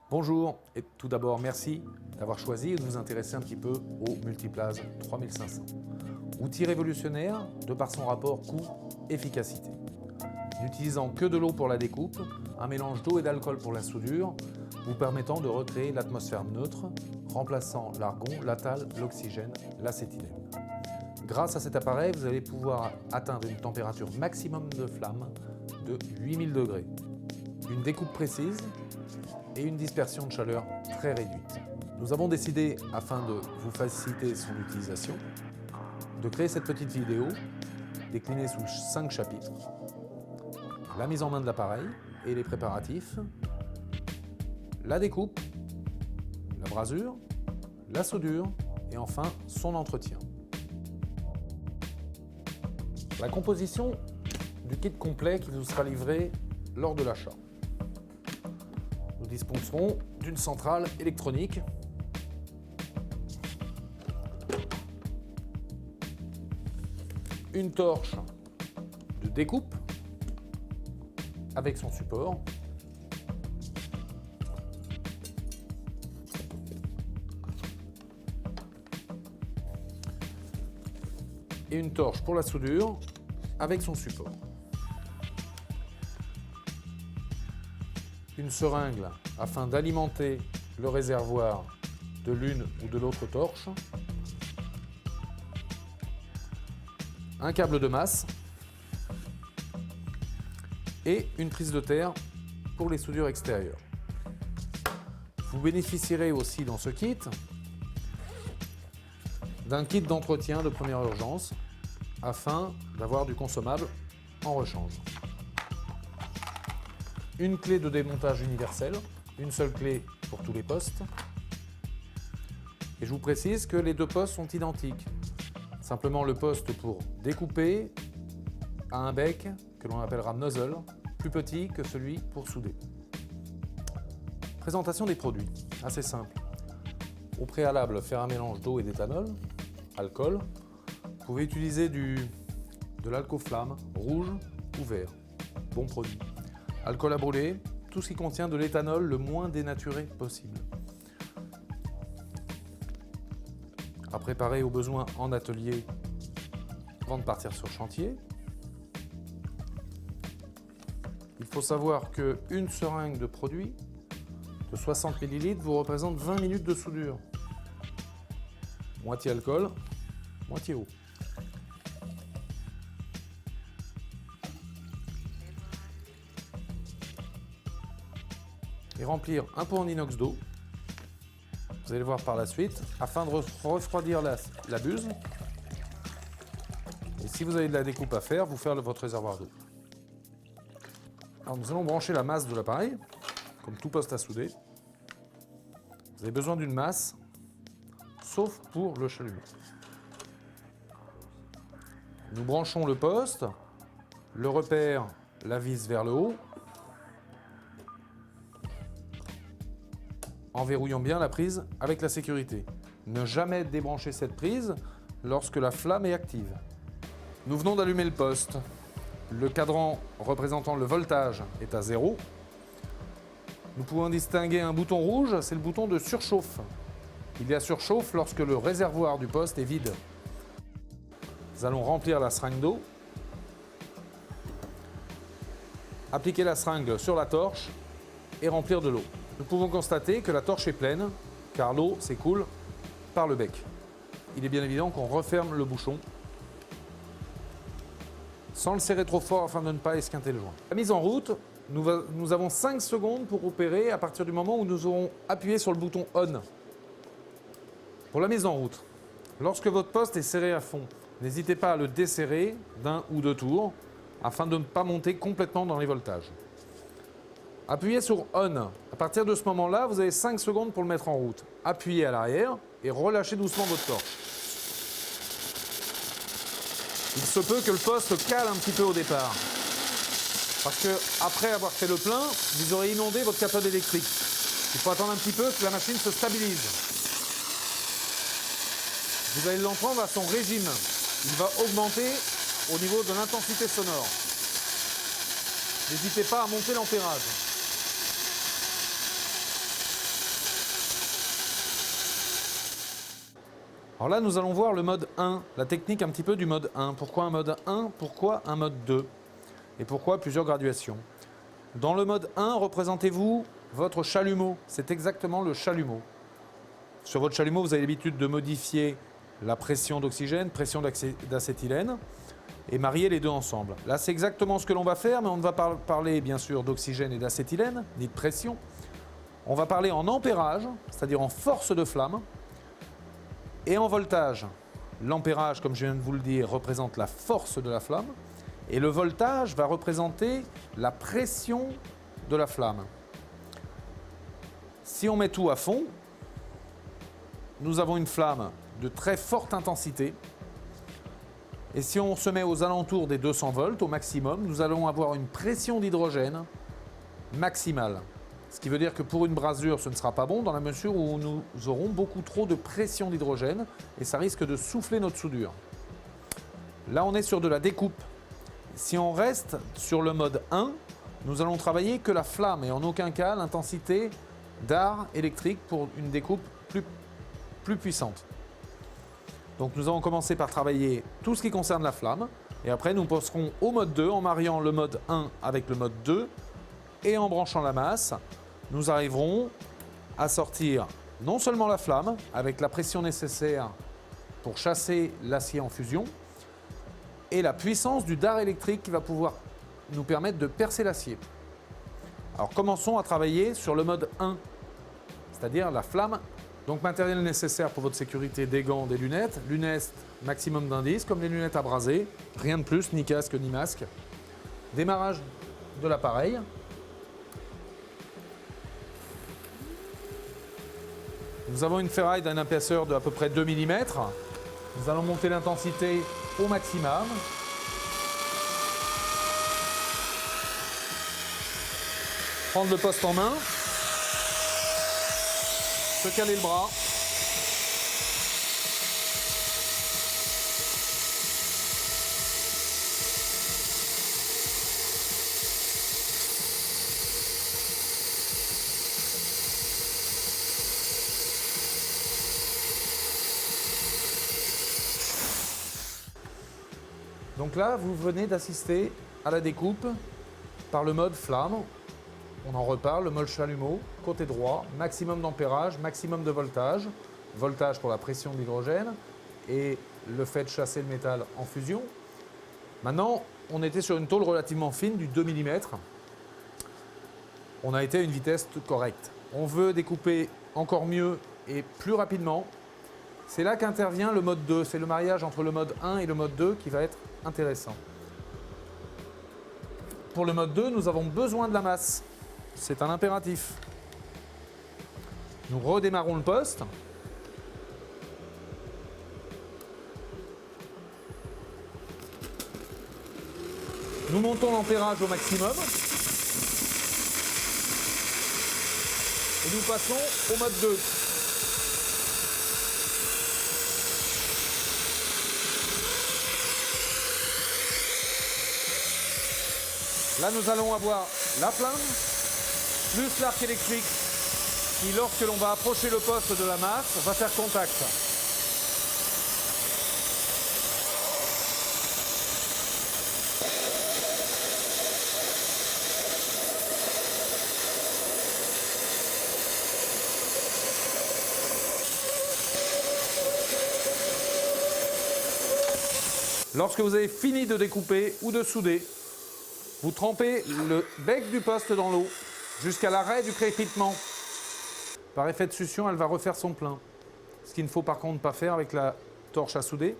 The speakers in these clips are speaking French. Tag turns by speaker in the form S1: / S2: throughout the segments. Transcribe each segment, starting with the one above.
S1: Bonjour et tout d'abord merci d'avoir choisi de vous intéresser un petit peu au Multiplase 3500. Outil révolutionnaire de par son rapport coût-efficacité. N'utilisant que de l'eau pour la découpe, un mélange d'eau et d'alcool pour la soudure, vous permettant de recréer l'atmosphère neutre, remplaçant l'argon, l'atal, l'oxygène, l'acétylène. Grâce à cet appareil, vous allez pouvoir atteindre une température maximum de flamme de 8000 degrés. Une découpe précise et une dispersion de chaleur très réduite. Nous avons décidé, afin de vous faciliter son utilisation, de créer cette petite vidéo déclinée sous 5 chapitres. La mise en main de l'appareil et les préparatifs, la découpe, la brasure, la soudure et enfin son entretien. La composition du kit complet qui vous sera livré lors de l'achat. Nous disposerons d'une centrale électronique, une torche de découpe avec son support, et une torche pour la soudure avec son support. Une seringue afin d'alimenter le réservoir de l'une ou de l'autre torche, un câble de masse et une prise de terre pour les soudures extérieures. Vous bénéficierez aussi dans ce kit d'un kit d'entretien de première urgence afin d'avoir du consommable en rechange. Une clé de démontage universelle, une seule clé pour tous les postes. Et je vous précise que les deux postes sont identiques. Simplement le poste pour découper a un bec que l'on appellera nozzle, plus petit que celui pour souder. Présentation des produits, assez simple. Au préalable, faire un mélange d'eau et d'éthanol, alcool. Vous pouvez utiliser de l'alcoflamme, rouge ou vert. Bon produit. Alcool à brûler, tout ce qui contient de l'éthanol le moins dénaturé possible. À préparer au besoin en atelier avant de partir sur chantier. Il faut savoir qu'une seringue de produit de 60 ml vous représente 20 minutes de soudure. Moitié alcool, moitié eau. Et remplir un pot en inox d'eau, vous allez voir par la suite, afin de refroidir la buse. Et si vous avez de la découpe à faire, vous faire votre réservoir d'eau. Alors nous allons brancher la masse de l'appareil, comme tout poste à souder. Vous avez besoin d'une masse, sauf pour le chalumeau. Nous branchons le poste, le repère, la vis vers le haut, en verrouillant bien la prise avec la sécurité. Ne jamais débrancher cette prise lorsque la flamme est active. Nous venons d'allumer le poste. Le cadran représentant le voltage est à 0. Nous pouvons distinguer un bouton rouge, c'est le bouton de surchauffe. Il y a surchauffe lorsque le réservoir du poste est vide. Nous allons remplir la seringue d'eau. Appliquer la seringue sur la torche et remplir de l'eau. Nous pouvons constater que la torche est pleine, car l'eau s'écoule par le bec. Il est bien évident qu'on referme le bouchon, sans le serrer trop fort afin de ne pas esquinter le joint. La mise en route, nous avons 5 secondes pour opérer à partir du moment où nous aurons appuyé sur le bouton ON. Pour la mise en route, lorsque votre poste est serré à fond, n'hésitez pas à le desserrer d'un ou deux tours afin de ne pas monter complètement dans les voltages. Appuyez sur ON. À partir de ce moment-là, vous avez 5 secondes pour le mettre en route. Appuyez à l'arrière et relâchez doucement votre torche. Il se peut que le poste cale un petit peu au départ. Parce que après avoir fait le plein, vous aurez inondé votre cathode électrique. Il faut attendre un petit peu que la machine se stabilise. Vous allez l'entendre à son régime. Il va augmenter au niveau de l'intensité sonore. N'hésitez pas à monter l'ampérage. Alors là, nous allons voir le mode 1, la technique un petit peu du mode 1. Pourquoi un mode 1? Pourquoi un mode 2? Et pourquoi plusieurs graduations? Dans le mode 1, représentez-vous votre chalumeau. C'est exactement le chalumeau. Sur votre chalumeau, vous avez l'habitude de modifier la pression d'oxygène, pression d'acétylène, et marier les deux ensemble. Là, c'est exactement ce que l'on va faire, mais on ne va pas parler, bien sûr, d'oxygène et d'acétylène, ni de pression. On va parler en ampérage, c'est-à-dire en force de flamme, et en voltage. L'ampérage, comme je viens de vous le dire, représente la force de la flamme, et le voltage va représenter la pression de la flamme. Si on met tout à fond, nous avons une flamme de très forte intensité. Et si on se met aux alentours des 200 volts au maximum, nous allons avoir une pression d'hydrogène maximale. Ce qui veut dire que pour une brasure, ce ne sera pas bon dans la mesure où nous aurons beaucoup trop de pression d'hydrogène et ça risque de souffler notre soudure. Là, on est sur de la découpe. Si on reste sur le mode 1, nous allons travailler que la flamme et en aucun cas l'intensité d'art électrique pour une découpe plus puissante. Donc nous allons commencer par travailler tout ce qui concerne la flamme et après nous passerons au mode 2 en mariant le mode 1 avec le mode 2 et en branchant la masse, nous arriverons à sortir non seulement la flamme avec la pression nécessaire pour chasser l'acier en fusion et la puissance du dard électrique qui va pouvoir nous permettre de percer l'acier. Alors commençons à travailler sur le mode 1, c'est-à-dire la flamme. Donc matériel nécessaire pour votre sécurité, des gants, des lunettes. Lunettes maximum d'indices, comme les lunettes à braser. Rien de plus, ni casque, ni masque. Démarrage de l'appareil. Nous avons une ferraille d'une épaisseur de à peu près 2 mm. Nous allons monter l'intensité au maximum. Prendre le poste en main. Se caler le bras. Donc là, vous venez d'assister à la découpe par le mode flamme. On en reparle, le mode chalumeau, côté droit, maximum d'ampérage, maximum de voltage. Voltage pour la pression de l'hydrogène et le fait de chasser le métal en fusion. Maintenant, on était sur une tôle relativement fine du 2 mm. On a été à une vitesse correcte. On veut découper encore mieux et plus rapidement. C'est là qu'intervient le mode 2. C'est le mariage entre le mode 1 et le mode 2 qui va être intéressant. Pour le mode 2, nous avons besoin de la masse. C'est un impératif. Nous redémarrons le poste. Nous montons l'ampérage au maximum. Et nous passons au mode 2. Là, nous allons avoir la flamme, plus l'arc électrique qui, lorsque l'on va approcher le poste de la masse, va faire contact. Lorsque vous avez fini de découper ou de souder, vous trempez le bec du poste dans l'eau jusqu'à l'arrêt du crépitement. Par effet de succion, elle va refaire son plein. Ce qu'il ne faut par contre pas faire avec la torche à souder,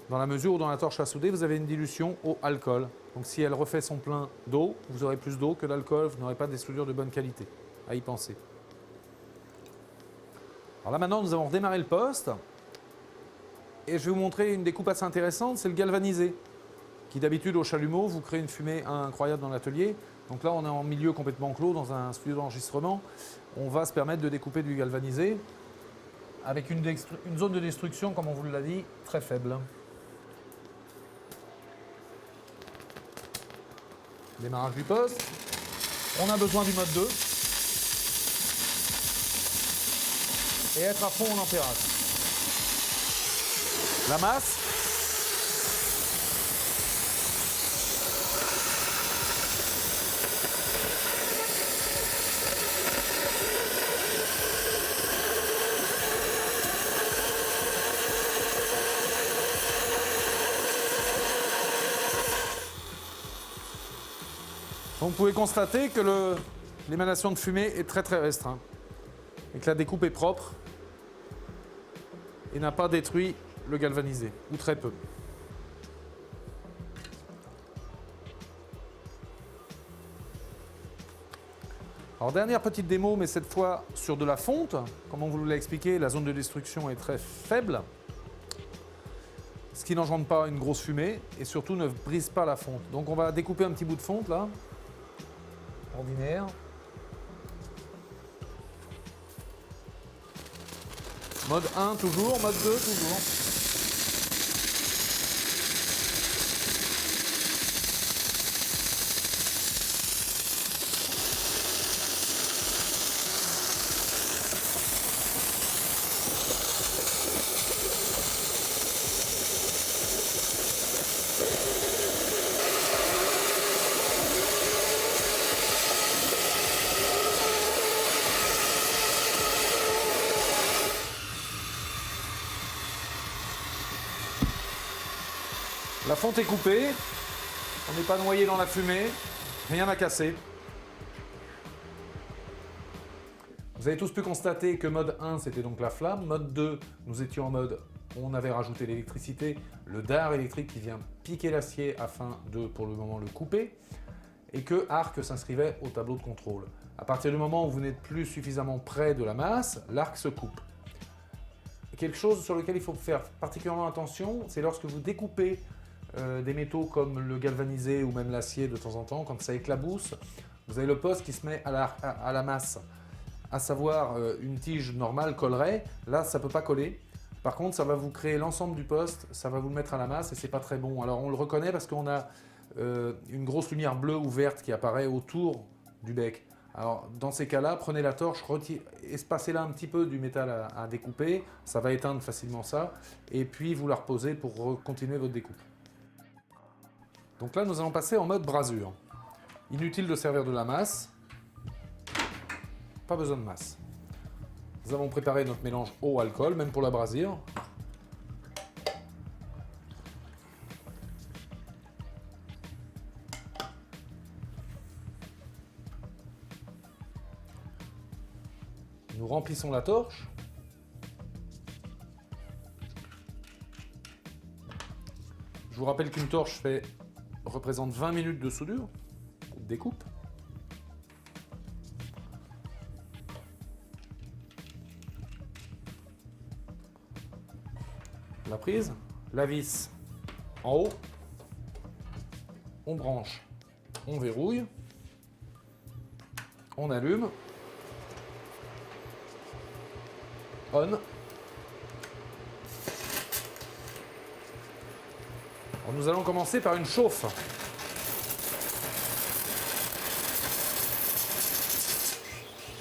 S1: dans la mesure où dans la torche à souder, vous avez une dilution au alcool. Donc si elle refait son plein d'eau, vous aurez plus d'eau que d'alcool, vous n'aurez pas des soudures de bonne qualité. À y penser. Alors là maintenant, nous avons redémarré le poste. Et je vais vous montrer une découpe assez intéressante, c'est le galvanisé, qui d'habitude au chalumeau vous crée une fumée incroyable dans l'atelier. Donc là, on est en milieu complètement clos, dans un studio d'enregistrement. On va se permettre de découper du galvanisé avec une zone de destruction, comme on vous l'a dit, très faible. Démarrage du poste. On a besoin du mode 2. Et être à fond en ampérage. la masse. Donc, vous pouvez constater que l'émanation de fumée est très très restreinte et que la découpe est propre et n'a pas détruit le galvanisé, ou très peu. Alors dernière petite démo, mais cette fois sur de la fonte. Comme on vous l'a expliqué, la zone de destruction est très faible, ce qui n'engendre pas une grosse fumée et surtout ne brise pas la fonte. Donc on va découper un petit bout de fonte là, ordinaire. Mode 1 toujours, mode 2 toujours. La fonte est coupée, on n'est pas noyé dans la fumée, rien à casser. Vous avez tous pu constater que mode 1 c'était donc la flamme, mode 2 nous étions en mode on avait rajouté l'électricité, le dard électrique qui vient piquer l'acier afin de pour le moment le couper et que arc s'inscrivait au tableau de contrôle. À partir du moment où vous n'êtes plus suffisamment près de la masse, l'arc se coupe. Quelque chose sur lequel il faut faire particulièrement attention, c'est lorsque vous découpez des métaux comme le galvanisé ou même l'acier de temps en temps, quand ça éclabousse, vous avez le poste qui se met à la masse. À savoir, une tige normale collerait, là ça ne peut pas coller. Par contre, ça va vous créer l'ensemble du poste, ça va vous le mettre à la masse et c'est pas très bon. Alors on le reconnaît parce qu'on a une grosse lumière bleue ou verte qui apparaît autour du bec. Alors dans ces cas-là, prenez la torche, espacez-la un petit peu du métal à découper, ça va éteindre facilement ça, et puis vous la reposez pour continuer votre découpe. Donc là, nous allons passer en mode brasure. Inutile de servir de la masse, pas besoin de masse. Nous avons préparé notre mélange eau-alcool, même pour la brasure. Nous remplissons la torche. Je vous rappelle qu'une torche représente 20 minutes de soudure, de découpe. La prise, la vis en haut, on branche, on verrouille, on allume, on. Alors nous allons commencer par une chauffe.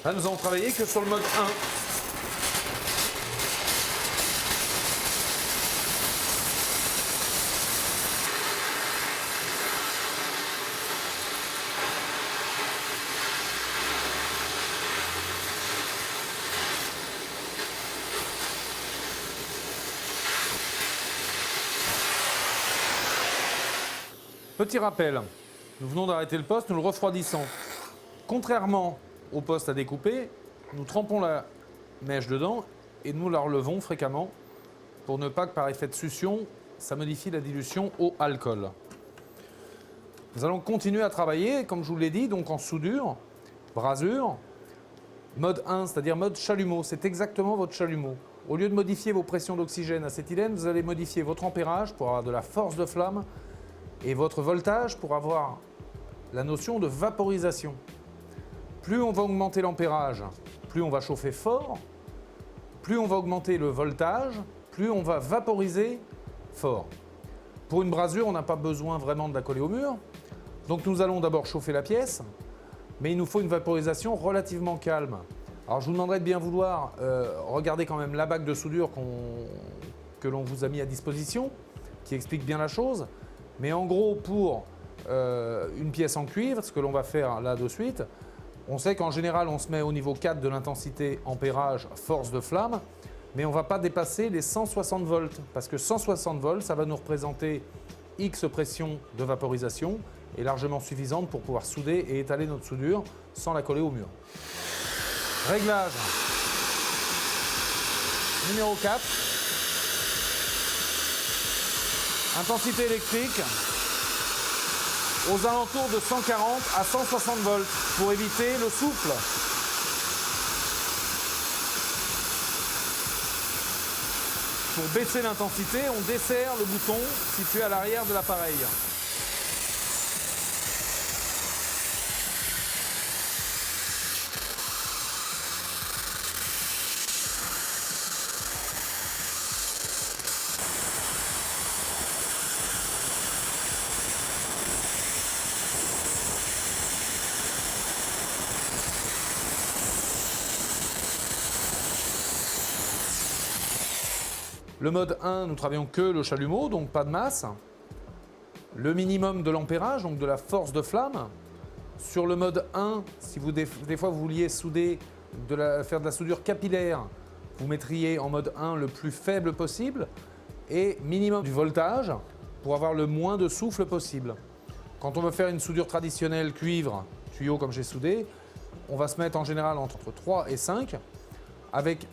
S1: Là, nous allons travailler que sur le mode 1. Petit rappel, nous venons d'arrêter le poste, nous le refroidissons. Contrairement au poste à découper, nous trempons la mèche dedans et nous la relevons fréquemment pour ne pas que par effet de succion, ça modifie la dilution eau-alcool. Nous allons continuer à travailler, comme je vous l'ai dit, donc en soudure, brasure, mode 1, c'est-à-dire mode chalumeau. C'est exactement votre chalumeau. Au lieu de modifier vos pressions d'oxygène acétylène, vous allez modifier votre ampérage pour avoir de la force de flamme et votre voltage pour avoir la notion de vaporisation. Plus on va augmenter l'ampérage, plus on va chauffer fort, plus on va augmenter le voltage, plus on va vaporiser fort. Pour une brasure, on n'a pas besoin vraiment de la coller au mur. Donc nous allons d'abord chauffer la pièce, mais il nous faut une vaporisation relativement calme. Alors je vous demanderai de bien vouloir regarder quand même la bague de soudure que l'on vous a mis à disposition, qui explique bien la chose. Mais en gros, pour une pièce en cuivre, ce que l'on va faire là de suite, on sait qu'en général, on se met au niveau 4 de l'intensité ampérage force de flamme, mais on ne va pas dépasser les 160 volts, parce que 160 volts, ça va nous représenter X pression de vaporisation, est largement suffisante pour pouvoir souder et étaler notre soudure sans la coller au mur. Réglage numéro 4. Intensité électrique aux alentours de 140 à 160 volts pour éviter le souffle. Pour baisser l'intensité, on desserre le bouton situé à l'arrière de l'appareil. Le mode 1, nous travaillons que le chalumeau, donc pas de masse. Le minimum de l'ampérage, donc de la force de flamme. Sur le mode 1, si vous, des fois vous vouliez souder, faire de la soudure capillaire, vous mettriez en mode 1 le plus faible possible et minimum du voltage pour avoir le moins de souffle possible. Quand on veut faire une soudure traditionnelle cuivre, tuyau comme j'ai soudé, on va se mettre en général entre 3 et 5 avec